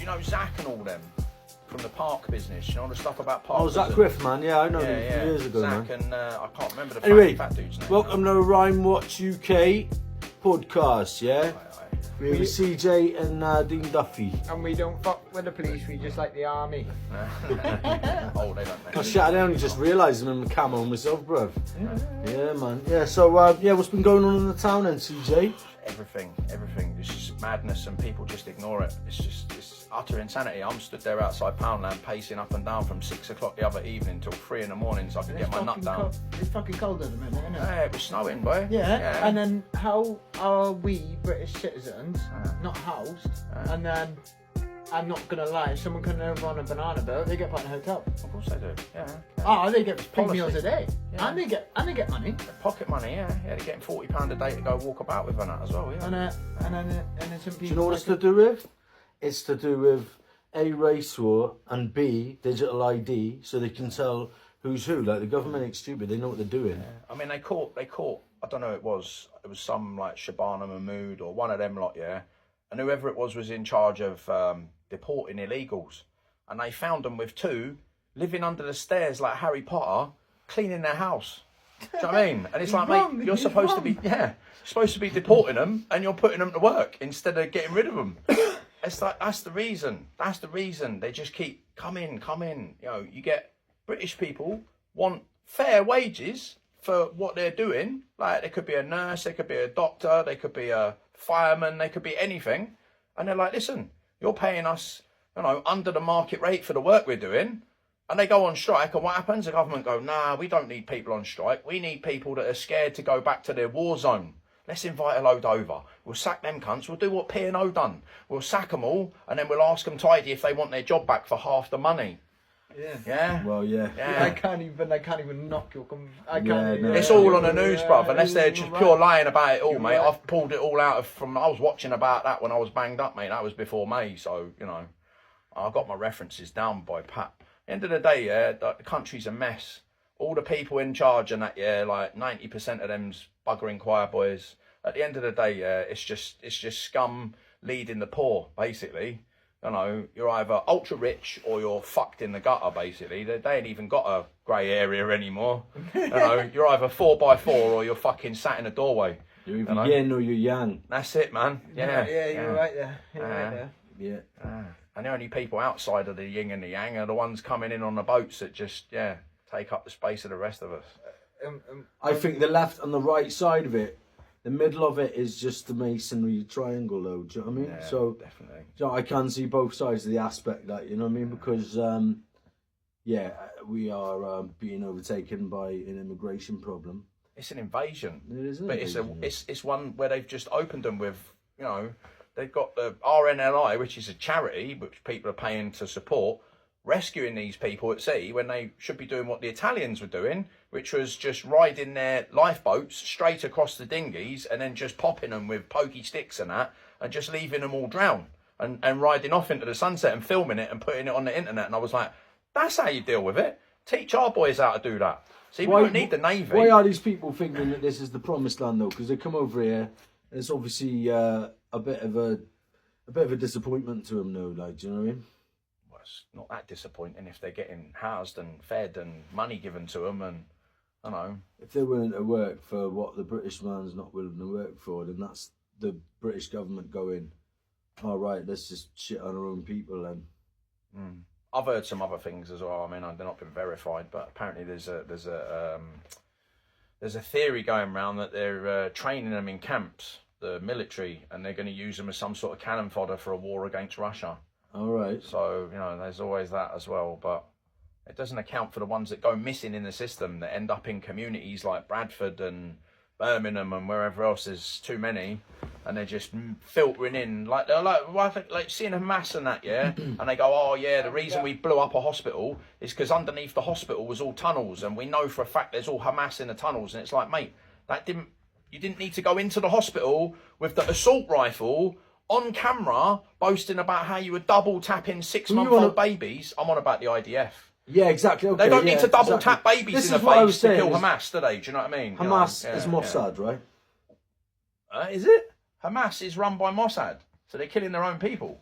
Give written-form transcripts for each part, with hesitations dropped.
you know Zach and all them from the park business? You know the stuff about park. Oh, Zach Griff, man. Yeah, I know him a few years ago, Zach man. and I can't remember the fat dude's name. Welcome to the Rhyme Watch UK podcast, yeah? We're with CJ and Dean Duffy. And we don't fuck with the police, we just like the army. Oh, they don't know. Oh shit, I only just realised I'm in the camo myself, bruv. Yeah, man. Yeah, so, what's been going on in the town then, CJ? Everything. It's just madness and people just ignore it. It's utter insanity. I'm stood there outside Poundland pacing up and down from 6 o'clock the other evening till 3 in the morning so I could get my nut down. It's fucking cold at the minute, isn't it? Yeah, it was snowing, boy. Yeah, and then how are we British citizens not housed? And then, I'm not gonna lie, if someone comes over on a banana boat, they get put in a hotel. Of course they do, yeah. Oh, they get 3 meals a day. Yeah. And they get money. Pocket money, yeah. They're getting £40 a day to go walk about with on that as well, yeah. And then some people. Do you know what it's to do with? It's to do with A, race war, and B, digital ID, so they can tell who's who. Like, the government ain't stupid, they know what they're doing. Yeah. I mean, they caught, I don't know, it was some like Shabana Mahmood or one of them lot, yeah. And whoever it was in charge of deporting illegals. And they found them with 2 living under the stairs like Harry Potter, cleaning their house. Do you know what I mean? And it's like, mate, you're supposed to be deporting them and you're putting them to work instead of getting rid of them. It's like, that's the reason. They just keep, come in. You know, you get British people want fair wages for what they're doing. Like, they could be a nurse, they could be a doctor, they could be a fireman, they could be anything. And they're like, listen, you're paying us, you know, under the market rate for the work we're doing. And they go on strike, and what happens? The government go, nah, we don't need people on strike. We need people that are scared to go back to their war zone. Let's invite a load over. We'll sack them cunts. We'll do what P&O done. We'll sack them all, and then we'll ask them tidy if they want their job back for half the money. Yeah. Well, yeah. I can't even knock your. It's all on the news, bruv. Unless they're just pure lying about it all, mate. I've pulled it all out from. I was watching about that when I was banged up, mate. That was before May, so you know, I got my references down by pat. At the end of the day, yeah, the country's a mess. All the people in charge and that, yeah, like 90% of them's buggering choir boys. At the end of the day, yeah, it's just scum leading the poor, basically. You know, you're either ultra rich or you're fucked in the gutter, basically. They ain't even got a grey area anymore. You know, you're either 4x4 or you're fucking sat in a doorway. You're either yin or you're yang. That's it, man. Yeah, you're right there. Yeah. And the only people outside of the yin and the yang are the ones coming in on the boats that just, take up the space of the rest of us. I think the left and the right side of it, the middle of it is just the masonry triangle, though. Do you know what I mean? Yeah, so definitely. You know, I can see both sides of the aspect, that, you know what I mean? Because we are being overtaken by an immigration problem. It's an invasion. It is an but invasion. It's one where they've just opened them with, you know, they've got the RNLI, which is a charity which people are paying to support, rescuing these people at sea when they should be doing what the Italians were doing, which was just riding their lifeboats straight across the dinghies and then just popping them with pokey sticks and that and just leaving them all drown and riding off into the sunset and filming it and putting it on the internet. And I was like, that's how you deal with it. Teach our boys how to do that. See, we don't need the Navy. Why are these people thinking that this is the promised land, though? Because they come over here and it's obviously a bit of a disappointment to them, though. Like, do you know what I mean? It's not that disappointing if they're getting housed and fed and money given to them, and I know. If they're willing to work for what the British man's not willing to work for, then that's the British government going, all right, let's just shit on our own people then. I've heard some other things as well. I mean, they're not been verified, but apparently there's a theory going around that they're training them in camps, the military, and they're going to use them as some sort of cannon fodder for a war against Russia. All right. So, you know, there's always that as well, but it doesn't account for the ones that go missing in the system that end up in communities like Bradford and Birmingham and wherever else. There's too many, and they're just filtering in like seeing a mass and that, yeah. And they go, oh yeah, the reason we blew up a hospital is because underneath the hospital was all tunnels, and we know for a fact there's all Hamas in the tunnels. And it's like, mate, you didn't need to go into the hospital with the assault rifle on camera boasting about how you were double tapping 6-month-old babies. I'm on about the IDF. Yeah, exactly. Okay, they don't need to double tap babies in the face to kill Hamas, do they? Do you know what I mean? Hamas is Mossad, right? Is it? Hamas is run by Mossad, so they're killing their own people.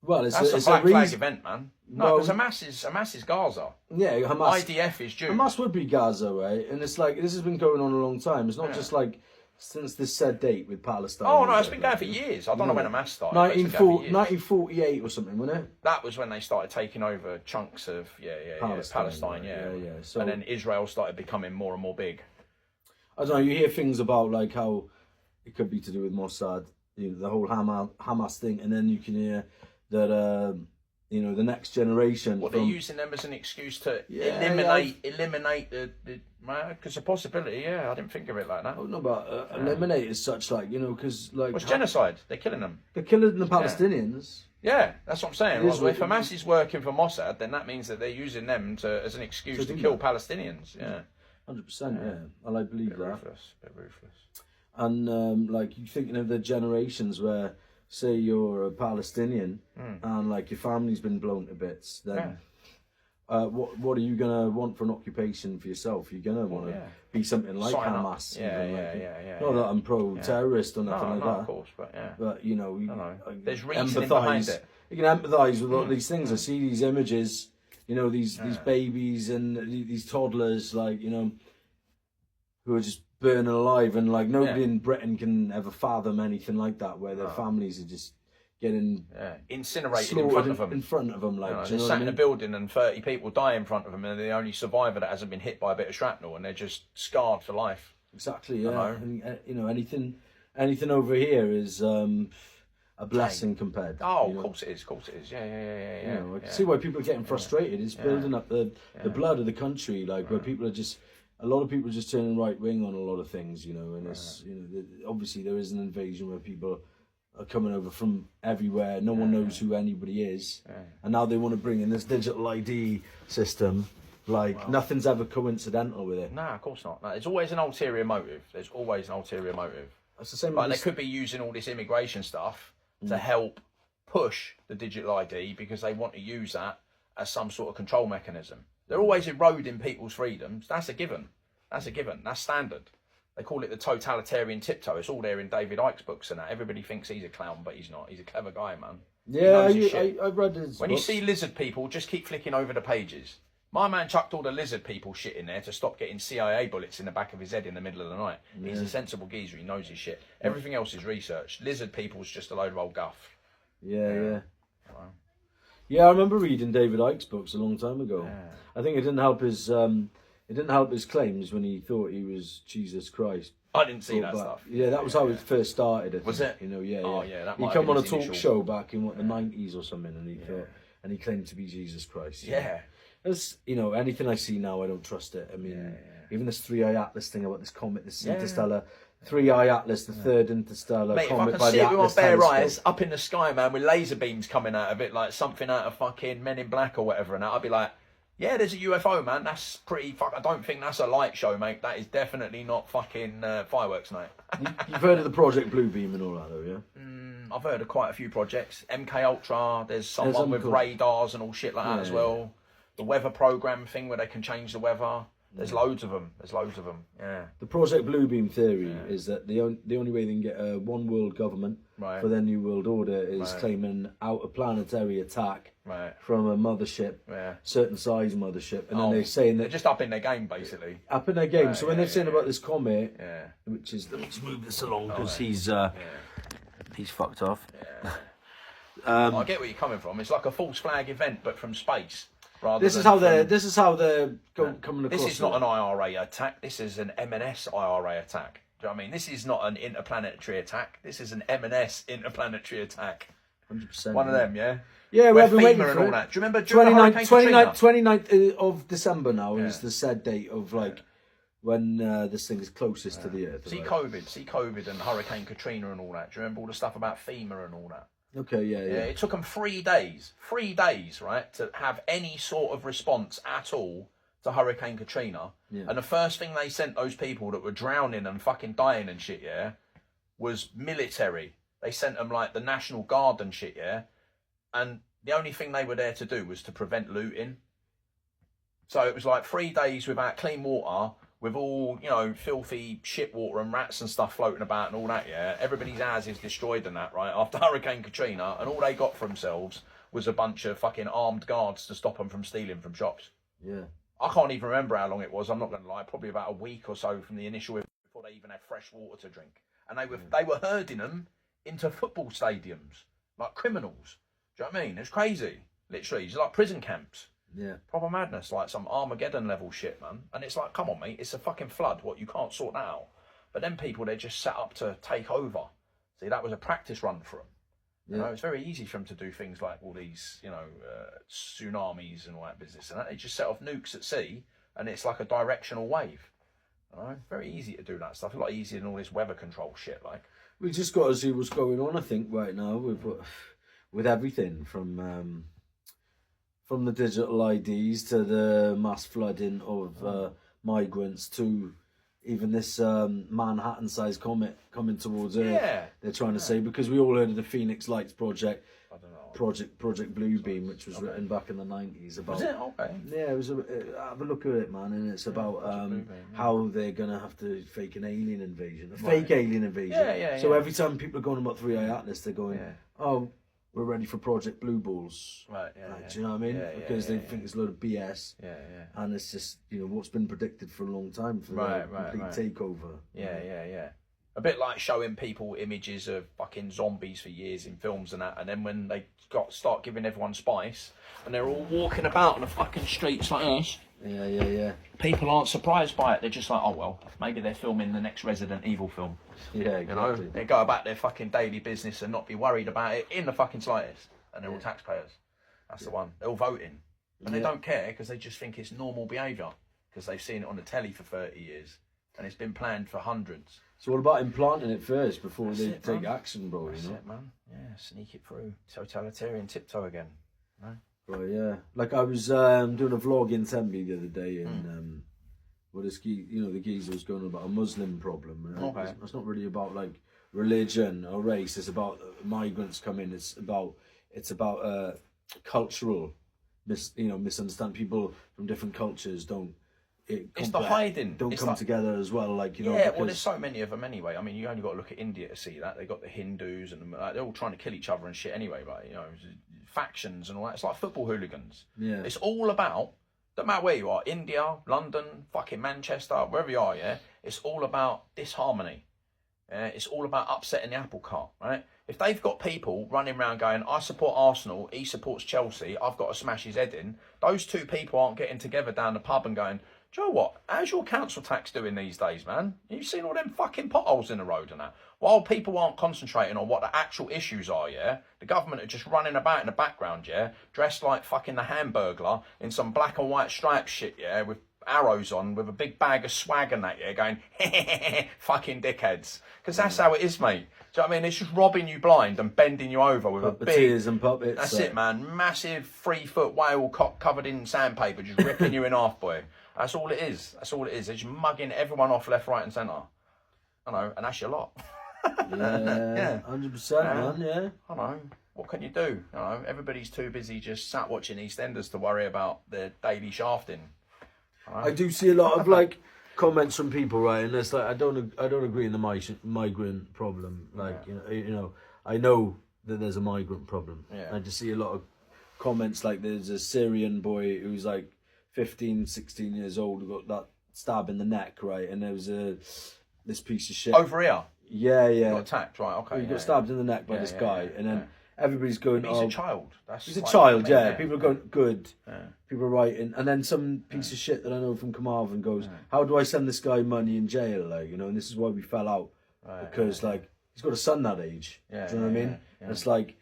Well, That's a it's black a flag reason. event, man. No, Well, because Hamas is Gaza. Yeah, Hamas. IDF is Jews. Hamas would be Gaza, right? And it's like this has been going on a long time. It's not just like since this said date with Palestine. Oh no, it's been going for years. I don't know when Hamas started. but it's been going for years. 1948 or something, wasn't it? That was when they started taking over chunks of Palestine, yeah. So, and then Israel started becoming more and more big. I don't know. You hear things about like how it could be to do with Mossad, the whole Hamas thing, and then you can hear that the next generation. They're using them as an excuse to eliminate the because a possibility. Yeah, I didn't think of it like that. I don't know about eliminate as such, like because like it's genocide. They're killing them. They're killing the Palestinians. Yeah, that's what I'm saying. Well, if Hamas is working for Mossad, then that means that they're using them as an excuse to kill Palestinians. Yeah. 100%, yeah. And I believe that. Bit ruthless. And like you thinking of the generations where, say, you're a Palestinian and like your family's been blown to bits, then what are you gonna want for an occupation for yourself? You're gonna want to be something like Hamas. Yeah. Not that I'm pro-terrorist or nothing like that. Of course, but yeah. But there's reasoning behind it. You can empathise with all these things. I see these images. These babies and these toddlers, like, who are just burning alive, and like nobody in Britain can ever fathom anything like that, where their families are just getting incinerated in front of them. In front of them, like, they're sat in a building and 30 people die in front of them, and they're the only survivor that hasn't been hit by a bit of shrapnel, and they're just scarred for life. Exactly, yeah. And, anything over here is a blessing compared. Oh, of course it is. Yeah. I can see why people are getting frustrated. It's building up the blood of the country, like where people are just. A lot of people are just turning right wing on a lot of things, and it's obviously there is an invasion where people are coming over from everywhere. No one knows who anybody is, and now they want to bring in this digital ID system. Like nothing's ever coincidental with it. No, of course not. No, there's always an ulterior motive. That's the same. Like they could be using all this immigration stuff to help push the digital ID because they want to use that as some sort of control mechanism. They're always eroding people's freedoms. That's a given. That's standard. They call it the totalitarian tiptoe. It's all there in David Icke's books and that. Everybody thinks he's a clown, but he's not. He's a clever guy, man. Yeah, I've read his When books. you see lizard people, just keep flicking over the pages. My man chucked all the lizard people shit in there to stop getting CIA bullets in the back of his head in the middle of the night. Yeah. He's a sensible geezer. He knows his shit. Everything else is research. Lizard people's just a load of old guff. Yeah. Wow. Yeah, I remember reading David Icke's books a long time ago. Yeah. I think it didn't help his claims when he thought he was Jesus Christ. I didn't see that stuff. Yeah, that was how it first started. Was it? Yeah. Oh yeah, that he came on a talk show back in the 90s or something, and he thought, and he claimed to be Jesus Christ. Yeah. As anything I see now, I don't trust it. I mean, even this 3-eye Atlas thing about this comet, this interstellar. 3-eye Atlas, the third interstellar Mate, comet if I by can see the it with my Atlas bare telescope. eyes up in the sky, man, with laser beams coming out of it, like something out of fucking Men in Black or whatever, and I'd be like, yeah, there's a UFO, man. That's pretty I don't think that's a light show, mate. That is definitely not fucking fireworks, mate. You've heard of the Project Bluebeam and all that, though, yeah? I've heard of quite a few projects. MK Ultra. There's someone with radars and all shit like that as well. The weather program thing where they can change the weather. There's loads of them. Yeah. The Project Bluebeam theory is that the only way they can get a one world government for their new world order is claiming out a planetary attack from a mothership, certain size mothership, and then they're saying that they're just up in their game, basically. Up in their game. So when they're saying about this comet, which is let's move this along because he's fucked off. I get where you're coming from. It's like a false flag event, but from space. This is how they're coming across. This is not an IRA attack. This is an M&S IRA attack. Do you know what I mean? This is not an interplanetary attack. This is an M&S interplanetary attack. 100%. One of them, yeah? Yeah, we have been waiting and for all it. that. Do you remember during Hurricane Katrina? 29th of December now is the said date of when this thing is closest to the Earth. See COVID and Hurricane Katrina and all that. Do you remember all the stuff about FEMA and all that? Okay, yeah. It took them 3 days, right, to have any sort of response at all to Hurricane Katrina. Yeah. And the first thing they sent those people that were drowning and fucking dying and shit, was military. They sent them like the National Guard and shit, and the only thing they were there to do was to prevent looting. So it was like 3 days without clean water, with all, you know, filthy shit water and rats and stuff floating about and all that, yeah. Everybody's houses destroyed and that, right, after Hurricane Katrina, and all they got for themselves was a bunch of fucking armed guards to stop them from stealing from shops. Yeah. I can't even remember how long it was, I'm not going to lie, probably about a week or so from the initial, before they even had fresh water to drink. And they were herding them into football stadiums, like criminals. Do you know what I mean? It's crazy, literally. It's like prison camps. Yeah. Proper madness, like some Armageddon level shit, man. And it's like, come on, mate, it's a fucking flood. What, you can't sort that out? But then people, they're just set up to take over. See, that was a practice run for them. Yeah. You know, it's very easy for them to do things like all these, you know, tsunamis and all that business. And that. They just set off nukes at sea, and it's like a directional wave. You know, very easy to do that stuff. A lot easier than all this weather control shit, like. We just got to see what's going on, I think, right now with everything from the digital IDs to the mass flooding of migrants to even this Manhattan-sized comet coming towards Earth. Yeah. They're trying to say, because we all heard of the Phoenix Lights project, I don't know. Project Bluebeam, which was written back in the 90s. About, Was it? Okay. Yeah, it was. Have a look at it, man, and it's about how they're gonna have to fake an alien invasion, a fake alien invasion. Yeah. So every time people are going about 3i Atlas, they're going, "Oh, we're ready for Project Blue Balls." Right. Do you know what I mean? Because they think it's a load of BS. Yeah. And it's just, you know, what's been predicted for a long time for the complete takeover. Yeah. A bit like showing people images of fucking zombies for years in films and that, and then when they start giving everyone spice, and they're all walking about on the fucking streets like this. Yeah. People aren't surprised by it. They're just like, oh well, maybe they're filming the next Resident Evil film. Yeah, You know, exactly. they go about their fucking daily business and not be worried about it in the fucking slightest. And they're all taxpayers. That's the one. They're all voting. And they don't care because they just think it's normal behaviour. Because they've seen it on the telly for 30 years. And it's been planned for hundreds. So what about implanting it first before That's they it, take man. action, bro? That's You know? it, man. Yeah, sneak it through. Totalitarian tiptoe again. No? Right, yeah. Like I was doing a vlog in Tembe the other day, and the geezer was going on about a Muslim problem. Right? Okay. It's not really about like religion or race. It's about migrants coming. It's about cultural misunderstand. People from different cultures It's the hiding. Don't It's come like, together as well. Like, you know. yeah, well, because- there's so many of them anyway. I mean, you only got to look at India to see that. They got the Hindus and they're all trying to kill each other and shit anyway. Right? You know, factions and all that. It's like football hooligans. Yeah. It's all about. No matter where you are, India, London, fucking Manchester, wherever you are. Yeah, it's all about disharmony. Yeah, it's all about upsetting the apple cart, right? If they've got people running around going, I support Arsenal, he supports Chelsea, I've got to smash his head in, those two people aren't getting together down the pub and going, do you know what? How's your council tax doing these days, man? You've seen all them fucking potholes in the road and that. While people aren't concentrating on what the actual issues are, yeah, the government are just running about in the background, yeah, dressed like fucking the Hamburglar in some black and white striped shit, yeah, with arrows on, with a big bag of swag and that, yeah, going, fucking dickheads. Because that's how it is, mate. Do you know what I mean? It's just robbing you blind and bending you over with a big... Puppeteers and puppets. That's it, man. Massive 3-foot whale cock covered in sandpaper, just ripping you in half, boy. That's all it is. That's all it is. They're just mugging everyone off left, right and centre. I know, and that's your lot. Yeah, 100%, man, yeah. I know. What can you do? You know, everybody's too busy just sat watching EastEnders to worry about their daily shafting. I do see a lot of like comments from people, right? And it's like I don't agree in the migrant problem. Like you know, I know that there's a migrant problem. Yeah. I just see a lot of comments like there's a Syrian boy who's like 15, 16 years old who got that stab in the neck, right? And there was this piece of shit Over here? Yeah. Got attacked, right? Okay. He got stabbed in the neck by this guy, and then everybody's going, But he's a child. He's a child, yeah. Yeah. People are going, good. Yeah. People are writing. And then some piece of shit that I know from Carmarthen goes, how do I send this guy money in jail? Like, you know, and this is why we fell out. Because, like, he's got a son that age. Do you know what I mean? And it's like,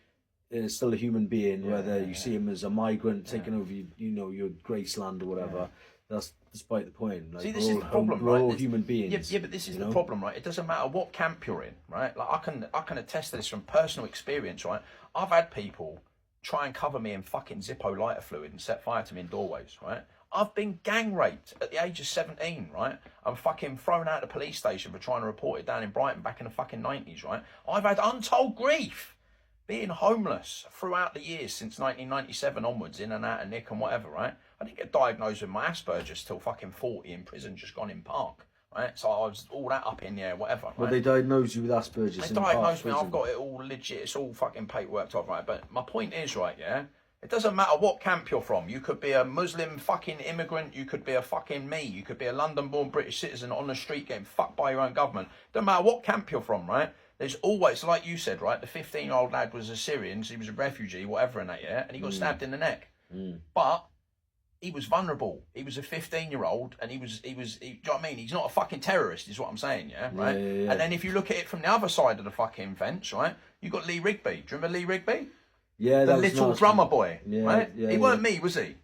it's still a human being, whether you see him as a migrant taking over, your Graceland or whatever. That's despite the point. Like, See, this is the problem, right? We're all human beings. Yeah, but this is the problem, right? It doesn't matter what camp you're in, right? Like I can attest to this from personal experience, right? I've had people try and cover me in fucking Zippo lighter fluid and set fire to me in doorways, right? I've been gang raped at the age of 17, right? I'm fucking thrown out of the police station for trying to report it down in Brighton back in the fucking 90s, right? I've had untold grief being homeless throughout the years since 1997 onwards, in and out of Nick and whatever, right? I didn't get diagnosed with my Asperger's till fucking 40 in prison, just gone in park. Right, so I was all that up in the air, whatever. Right? Well, they diagnosed you with Asperger's. They in Park diagnosed me. prison. I've got it all legit. It's all fucking paperworked off, right? But my point is, right, yeah. It doesn't matter what camp you're from. You could be a Muslim fucking immigrant. You could be a fucking me. You could be a London-born British citizen on the street getting fucked by your own government. Doesn't matter what camp you're from, right? There's always, like you said, right? The 15-year-old lad was a Syrian. So he was a refugee, whatever, in that, yeah. And he got stabbed in the neck. But he was vulnerable. He was a 15-year-old, and he was. Do you know what I mean? He's not a fucking terrorist, is what I'm saying, yeah, right? Yeah. And then if you look at it from the other side of the fucking fence, right? You got Lee Rigby. Do you remember Lee Rigby? Yeah, The that was little nasty. drummer boy, Yeah, right? yeah, He weren't me, was he?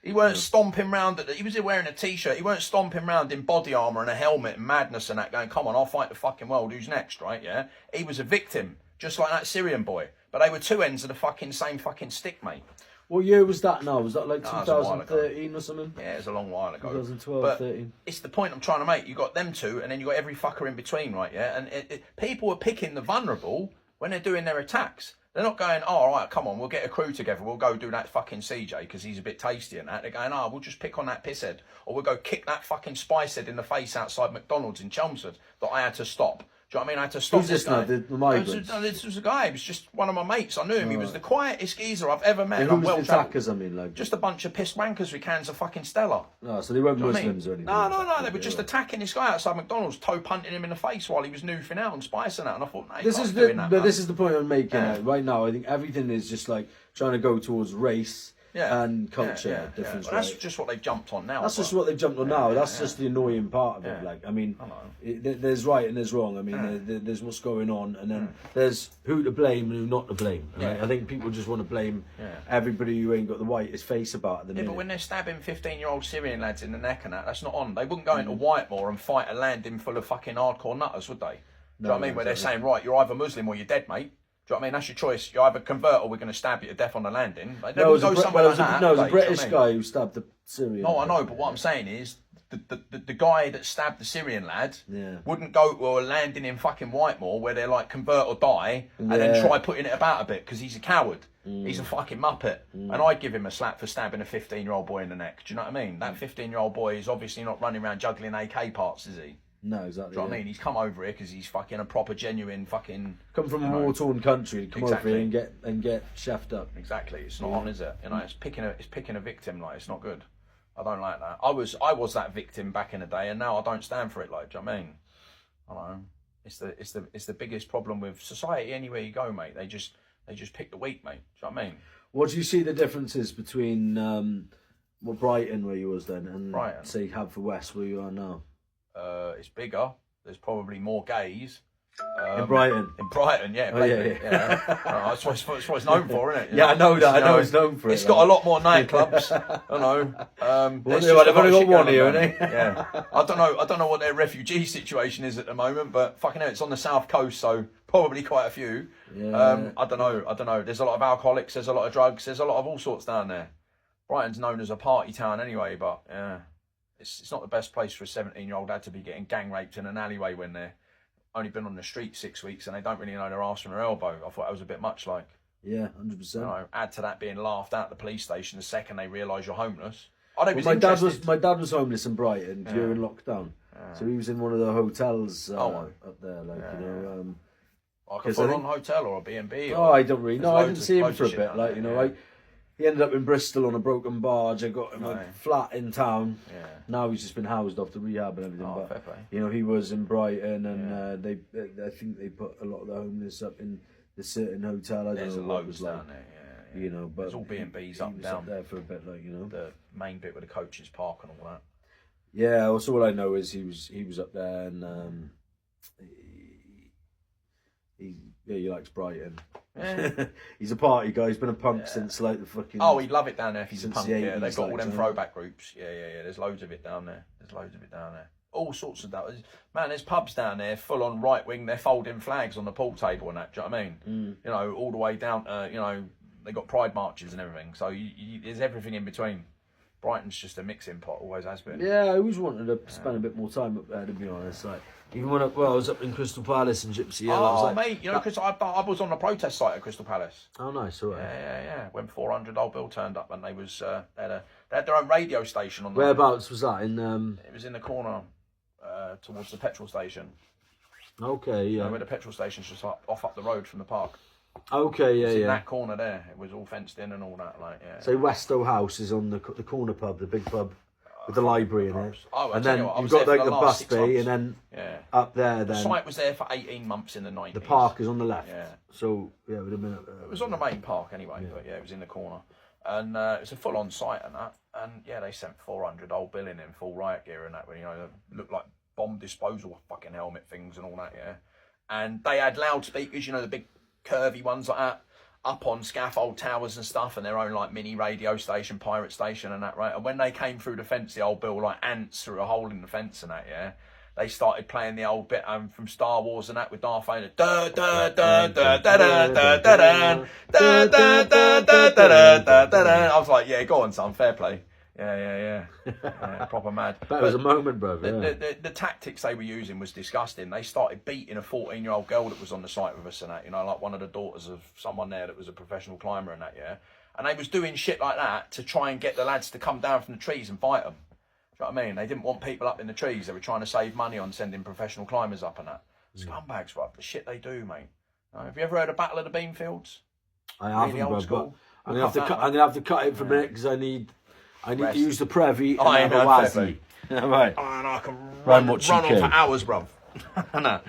He weren't stomping round. He was wearing a t-shirt. He weren't stomping round in body armour and a helmet and madness and that, going, "Come on, I'll fight the fucking world. Who's next?" Right? Yeah. He was a victim, just like that Syrian boy. But they were two ends of the fucking same fucking stick, mate. What year was that now? Was that like That was a while ago. 2013 or something? Yeah, it was a long while ago. 2012, but 13. It's the point I'm trying to make. You got them two, and then you got every fucker in between, right? Yeah, and people are picking the vulnerable when they're doing their attacks. They're not going, "Oh, all right, come on, we'll get a crew together. We'll go do that fucking CJ because he's a bit tasty and that." They're going, "Oh, we'll just pick on that pisshead, or we'll go kick that fucking spice head in the face outside McDonald's in Chelmsford that I had to stop." Do you know what I mean? I had to stop Who's this now? guy. The migrants? This was a guy. He was just one of my mates. I knew him. He was the quietest geezer I've ever met. And And who I'm was well the travelled. attackers? I mean, like Just a bunch of pissed wankers with cans of fucking Stella. no, so they weren't Do you know what I mean? Muslims or anything. No. They were just attacking this guy outside McDonald's, toe punting him in the face while he was noofing out and spicing out. And I thought, no, This is the point I'm making. Yeah. Right now, I think everything is just like trying to go towards race and culture difference. Well, that's right? just what they've jumped on now. That's just what they've jumped on now. That's just the annoying part of it. Yeah. Like, I mean, I know. there's right and there's wrong. I mean, there's what's going on, and then there's who to blame and who not to blame. Right? Yeah. I think people just want to blame everybody who ain't got the whitest face about it. At the minute. But when they're stabbing 15-year-old Syrian lads in the neck and that's not on. They wouldn't go into Whitemore and fight a landing full of fucking hardcore nutters, would they? Do you know what I mean? Where they're saying, right, you're either Muslim or you're dead, mate. Do you know what I mean? That's your choice. You either convert or we're going to stab you to death on the landing. They No, it don't was go somewhere like that. no, it was a do you know what I British mean? guy who stabbed the Syrian. No, I know, but what I'm saying is the guy that stabbed the Syrian lad Yeah. wouldn't go to a landing in fucking Whitemore where they're like convert or die and then try putting it about a bit because he's a coward. He's a fucking muppet. And I'd give him a slap for stabbing a 15-year-old boy in the neck. Do you know what I mean? That 15-year-old boy is obviously not running around juggling AK parts, is he? No, exactly. Do you know what I mean? He's come over here because he's fucking a proper, genuine fucking... Come from a war-torn country, come over here and get chefed up. Exactly. It's not on, is it? You know, it's picking a victim. Like, it's not good. I don't like that. I was that victim back in the day, and now I don't stand for it. Like, do you know what I mean? I don't know. It's the biggest problem with society. Anywhere you go, mate, they just pick the weak, mate. Do you know what I mean? What do you see the differences between Brighton, where you was then, and Brighton. say Hwest, where you are now? It's bigger. There's probably more gays. In Brighton. In Brighton, yeah. Oh, yeah. That's what it's known for, isn't it? You Yeah, I know that. I know it's it's known for it. It's got a lot more nightclubs. I know. Well, There's they've just a only lot of got one shit here, going haven't on. Yeah. I don't know what their refugee situation is at the moment, but fucking hell, it's on the south coast, so probably quite a few. Yeah. I don't know. There's a lot of alcoholics. There's a lot of drugs. There's a lot of all sorts down there. Brighton's known as a party town anyway, but yeah. It's not the best place for a 17-year-old lad to be getting gang raped in an alleyway when they're only been on the street 6 weeks and they don't really know their arse from their elbow. I thought that was a bit much, like. Yeah, 100%. You know, add to that being laughed at the police station the second they realise you're homeless. I don't. Well, my dad was homeless in Brighton during lockdown, so he was in one of the hotels up there, like you know. Like a full-on hotel or a B&B. Oh, I don't really know. I didn't see him for a shit bit, down like there, you know. He ended up in Bristol on a broken barge. I got him a flat in town. Yeah. Now he's just been housed off the rehab and everything. Oh, but fair play. you know, he was in Brighton, and I think they put a lot of the homeless up in the certain hotel. I don't There's know what it was like. down there. Yeah. You know, but there's all B&Bs up and was down up there for a bit, like you know. The main bit with the coaches park and all that. Yeah. Also, all I know is he was up there, and he likes Brighton. Yeah. He's a party guy. He's been a punk since like the fucking. Oh, he'd love it down there if he's a Since punk. the Yeah, 80s, they've got all like, them so- throwback groups. Yeah. There's loads of it down there. All sorts of that. Man, there's pubs down there, full on right wing. They're folding flags on the pool table and that. Do you know what I mean? You know, all the way down. You know, they got pride marches and everything. So there's everything in between. Brighton's just a mixing pot, always has been. Yeah, I always wanted to spend a bit more time up there, to be honest. Like, even when I was up in Crystal Palace and Gypsy Hill, I was like, mate, you know, because I was on the protest site at Crystal Palace. oh, nice, all right. Yeah. When 400 Old Bill turned up, and they had their own radio station on. Whereabouts was that? In It was in the corner, towards the petrol station. Okay, You yeah. know, where the petrol station's just off up the road from the park. Okay, yeah, It's in yeah. that corner there. It was all fenced in and all that, like, yeah. So Westow House is on the corner pub, the big pub with the library in it. Oh, and then you've got like the bus bay, and then up there, The then site was there for 18 months in the 90s. the park is on the left. Yeah. So yeah, it would have been. It was on the main park anyway, but yeah, it was in the corner. And it was a full-on site and that. And yeah, they sent 400 Old Bill in full riot gear and that, you know, they looked like bomb disposal fucking helmet things and all that, yeah. And they had loudspeakers, you know, the big curvy ones like that, up on scaffold towers and stuff, and their own like mini radio station, pirate station and that, right? And when they came through the fence, the Old Bill, like ants through a hole in the fence and that, yeah, they started playing the old bit from Star Wars and that with Darth Vader. Da da da da da da da da da da da da da da da. I was like, yeah, go on, son, fair play. Yeah, proper mad. That was a moment, bro. Yeah. The tactics they were using was disgusting. They started beating a 14-year-old girl that was on the site with us and that, you know, like one of the daughters of someone there that was a professional climber and that, yeah. And they was doing shit like that to try and get the lads to come down from the trees and fight them. Do you know what I mean? They didn't want people up in the trees. They were trying to save money on sending professional climbers up and that. Scumbags, bro. The shit they do, mate. Have you ever heard of Battle of the Beanfields? I haven't, Really old bro. school. But I'm gonna have to cut it for a minute because I need Rest. to use the Prevy and I have a know, Wazzy. Right. Oh, and I can Run run what on you for can. hours, bruv. No.